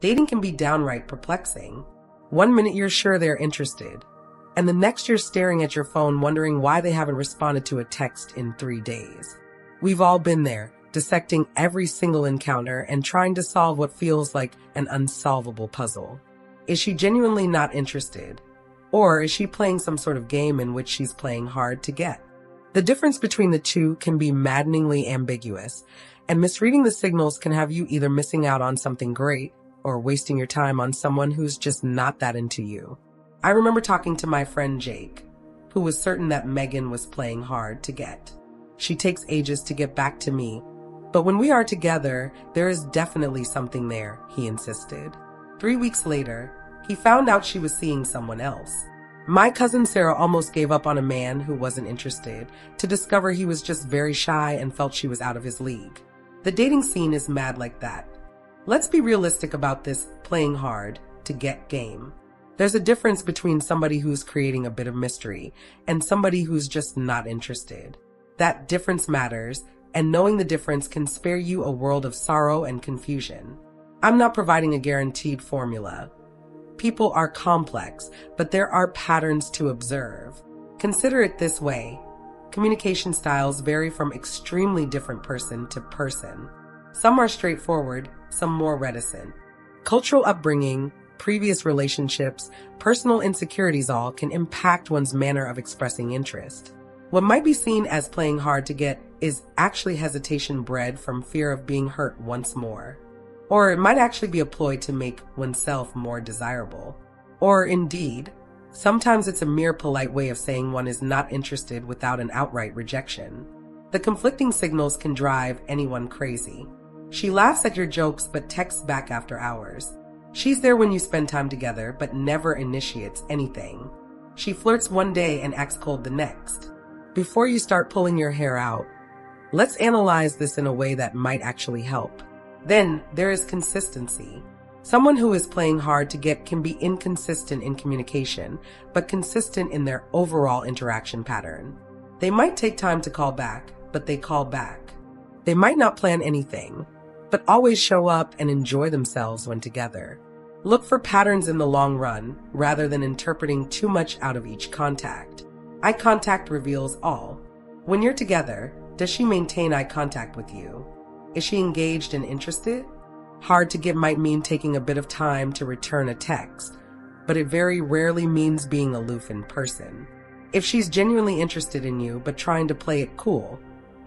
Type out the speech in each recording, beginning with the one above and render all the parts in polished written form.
Dating can be downright perplexing. One minute you're sure they're interested, and the next you're staring at your phone wondering why they haven't responded to a text in 3 days. We've all been there, dissecting every single encounter and trying to solve what feels like an unsolvable puzzle. Is she genuinely not interested? Or is she playing some sort of game in which she's playing hard to get? The difference between the two can be maddeningly ambiguous, and misreading the signals can have you either missing out on something great or wasting your time on someone who's just not that into you. I remember talking to my friend Jake, who was certain that Megan was playing hard to get. She takes ages to get back to me, but when we are together, there is definitely something there, he insisted. 3 weeks later, he found out she was seeing someone else. My cousin Sarah almost gave up on a man who wasn't interested to discover he was just very shy and felt she was out of his league. The dating scene is mad like that. Let's be realistic about this playing hard to get game. There's a difference between somebody who's creating a bit of mystery and somebody who's just not interested. That difference matters, and knowing the difference can spare you a world of sorrow and confusion. I'm not providing a guaranteed formula. People are complex, but there are patterns to observe. Consider it this way. Communication styles vary from extremely different person to person. Some are straightforward, some more reticent. Cultural upbringing, previous relationships, personal insecurities all can impact one's manner of expressing interest. What might be seen as playing hard to get is actually hesitation bred from fear of being hurt once more. Or it might actually be a ploy to make oneself more desirable. Or indeed, sometimes it's a mere polite way of saying one is not interested without an outright rejection. The conflicting signals can drive anyone crazy. She laughs at your jokes but texts back after hours. She's there when you spend time together but never initiates anything. She flirts one day and acts cold the next. Before you start pulling your hair out, let's analyze this in a way that might actually help. Then there is consistency. Someone who is playing hard to get can be inconsistent in communication, but consistent in their overall interaction pattern. They might take time to call back, but they call back. They might not plan anything, but always show up and enjoy themselves when together. Look for patterns in the long run, rather than interpreting too much out of each contact. Eye contact reveals all. When you're together, does she maintain eye contact with you? Is she engaged and interested? Hard to get might mean taking a bit of time to return a text, but it very rarely means being aloof in person. If she's genuinely interested in you but trying to play it cool,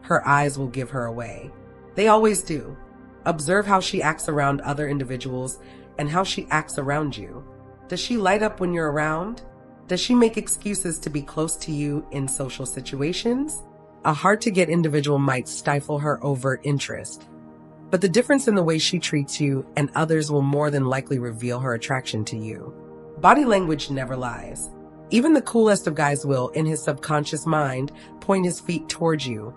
her eyes will give her away. They always do. Observe how she acts around other individuals and how she acts around you. Does she light up when you're around? Does she make excuses to be close to you in social situations? A hard-to-get individual might stifle her overt interest, but the difference in the way she treats you and others will more than likely reveal her attraction to you. Body language never lies. Even the coolest of guys will, in his subconscious mind, point his feet towards you,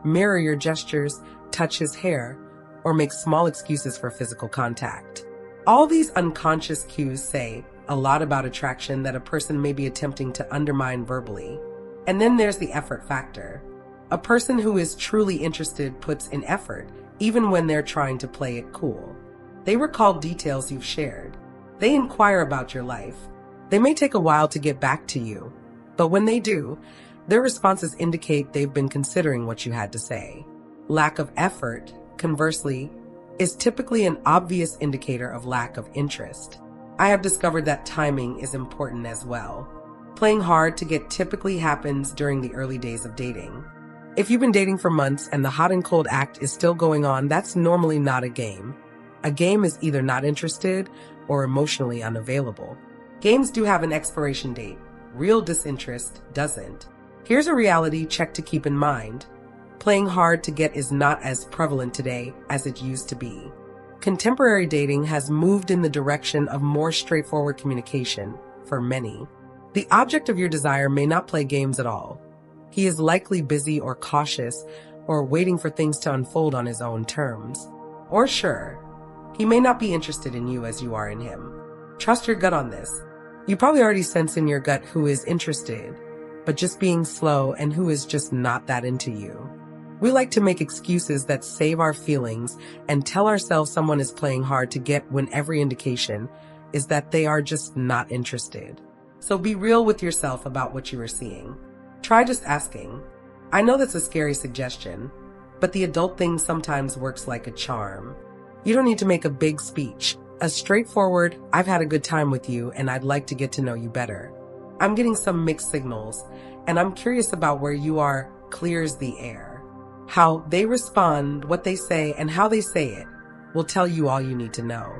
mirror your gestures, touch his hair, or make small excuses for physical contact. All these unconscious cues say a lot about attraction that a person may be attempting to undermine verbally. And then there's the effort factor. A person who is truly interested puts in effort, even when they're trying to play it cool. They recall details you've shared. They inquire about your life. They may take a while to get back to you, but when they do, their responses indicate they've been considering what you had to say. Lack of effort, conversely, is typically an obvious indicator of lack of interest. I have discovered that timing is important as well. Playing hard to get typically happens during the early days of dating. If you've been dating for months and the hot and cold act is still going on, that's normally not a game. A game is either not interested or emotionally unavailable. Games do have an expiration date. Real disinterest doesn't. Here's a reality check to keep in mind. Playing hard to get is not as prevalent today as it used to be. Contemporary dating has moved in the direction of more straightforward communication for many. The object of your desire may not play games at all. He is likely busy or cautious or waiting for things to unfold on his own terms. Or sure, he may not be interested in you as you are in him. Trust your gut on this. You probably already sense in your gut who is interested, but just being slow and who is just not that into you. We like to make excuses that save our feelings and tell ourselves someone is playing hard to get when every indication is that they are just not interested. So be real with yourself about what you are seeing. Try just asking. I know that's a scary suggestion, but the adult thing sometimes works like a charm. You don't need to make a big speech. A straightforward, "I've had a good time with you and I'd like to get to know you better. I'm getting some mixed signals and I'm curious about where you are," clears the air. How they respond, what they say, and how they say it will tell you all you need to know.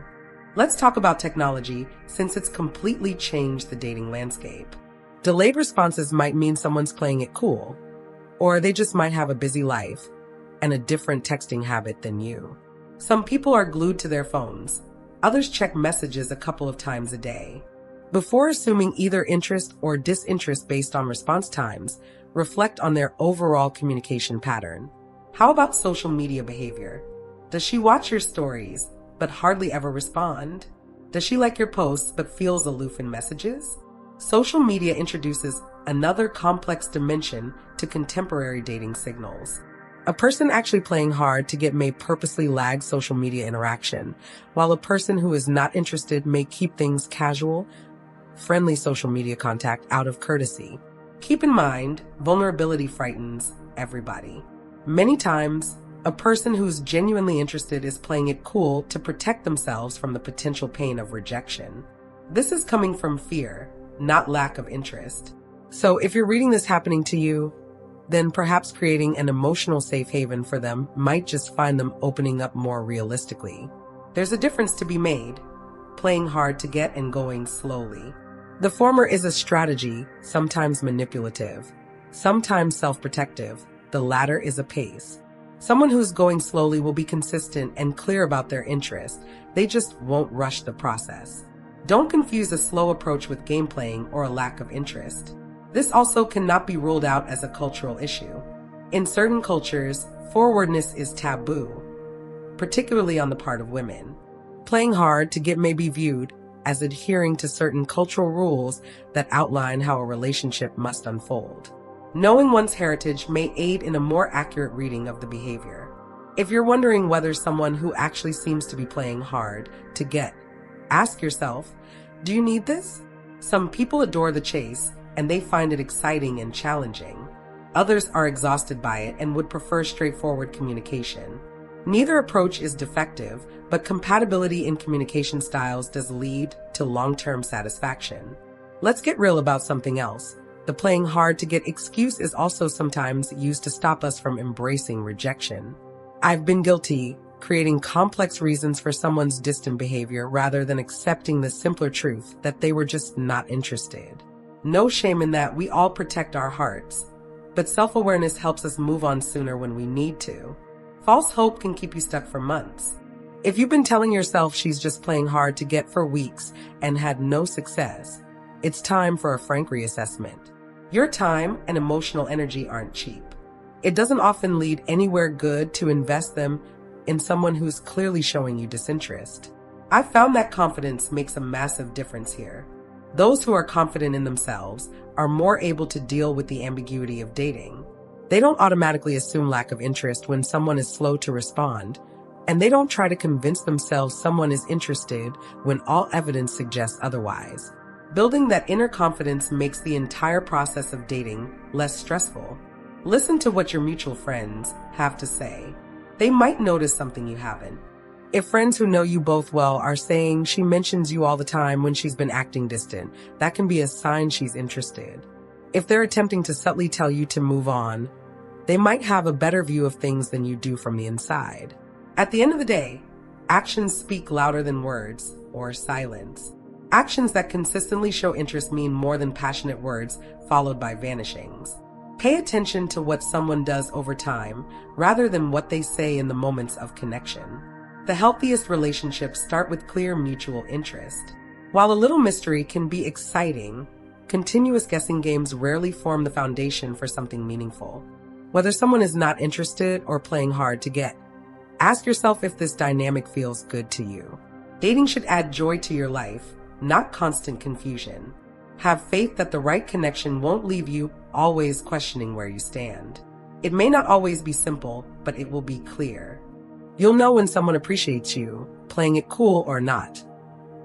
Let's talk about technology, since it's completely changed the dating landscape. Delayed responses might mean someone's playing it cool, or they just might have a busy life and a different texting habit than you. Some people are glued to their phones. Others check messages a couple of times a day. Before assuming either interest or disinterest based on response times, reflect on their overall communication pattern. How about social media behavior? Does she watch your stories but hardly ever respond? Does she like your posts but feels aloof in messages? Social media introduces another complex dimension to contemporary dating signals. A person actually playing hard to get may purposely lag social media interaction, while a person who is not interested may keep things casual, friendly social media contact out of courtesy. Keep in mind, vulnerability frightens everybody. Many times, a person who's genuinely interested is playing it cool to protect themselves from the potential pain of rejection. This is coming from fear, not lack of interest. So if you're reading this happening to you, then perhaps creating an emotional safe haven for them might just find them opening up more realistically. There's a difference to be made, playing hard to get and going slowly. The former is a strategy, sometimes manipulative, sometimes self-protective. The latter is a pace. Someone who's going slowly will be consistent and clear about their interest. They just won't rush the process. Don't confuse a slow approach with game playing or a lack of interest. This also cannot be ruled out as a cultural issue. In certain cultures, forwardness is taboo, particularly on the part of women. Playing hard to get may be viewed as adhering to certain cultural rules that outline how a relationship must unfold. Knowing one's heritage may aid in a more accurate reading of the behavior. If you're wondering whether someone who actually seems to be playing hard to get, ask yourself, do you need this? Some people adore the chase and they find it exciting and challenging. Others are exhausted by it and would prefer straightforward communication. Neither approach is defective, but compatibility in communication styles does lead to long-term satisfaction. Let's get real about something else. The playing hard to get excuse is also sometimes used to stop us from embracing rejection. I've been guilty, creating complex reasons for someone's distant behavior rather than accepting the simpler truth that they were just not interested. No shame in that. We all protect our hearts, but self-awareness helps us move on sooner when we need to. False hope can keep you stuck for months. If you've been telling yourself she's just playing hard to get for weeks and had no success, it's time for a frank reassessment. Your time and emotional energy aren't cheap. It doesn't often lead anywhere good to invest them in someone who's clearly showing you disinterest. I've found that confidence makes a massive difference here. Those who are confident in themselves are more able to deal with the ambiguity of dating. They don't automatically assume lack of interest when someone is slow to respond, and they don't try to convince themselves someone is interested when all evidence suggests otherwise. Building that inner confidence makes the entire process of dating less stressful. Listen to what your mutual friends have to say. They might notice something you haven't. If friends who know you both well are saying she mentions you all the time when she's been acting distant, that can be a sign she's interested. If they're attempting to subtly tell you to move on, they might have a better view of things than you do from the inside. At the end of the day, actions speak louder than words or silence. Actions that consistently show interest mean more than passionate words followed by vanishings. Pay attention to what someone does over time rather than what they say in the moments of connection. The healthiest relationships start with clear mutual interest. While a little mystery can be exciting, continuous guessing games rarely form the foundation for something meaningful. Whether someone is not interested or playing hard to get, ask yourself if this dynamic feels good to you. Dating should add joy to your life, not constant confusion. Have faith that the right connection won't leave you always questioning where you stand. It may not always be simple, but it will be clear. You'll know when someone appreciates you, playing it cool or not.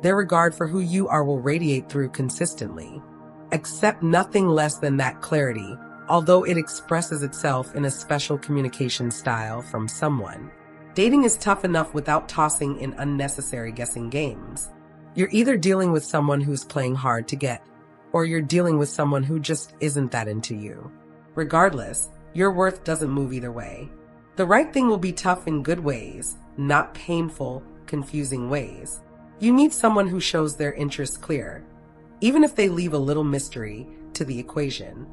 Their regard for who you are will radiate through consistently. Accept nothing less than that clarity, although it expresses itself in a special communication style from someone. Dating is tough enough without tossing in unnecessary guessing games. You're either dealing with someone who's playing hard to get, or you're dealing with someone who just isn't that into you. Regardless, your worth doesn't move either way. The right thing will be tough in good ways, not painful, confusing ways. You need someone who shows their interest clear, even if they leave a little mystery to the equation.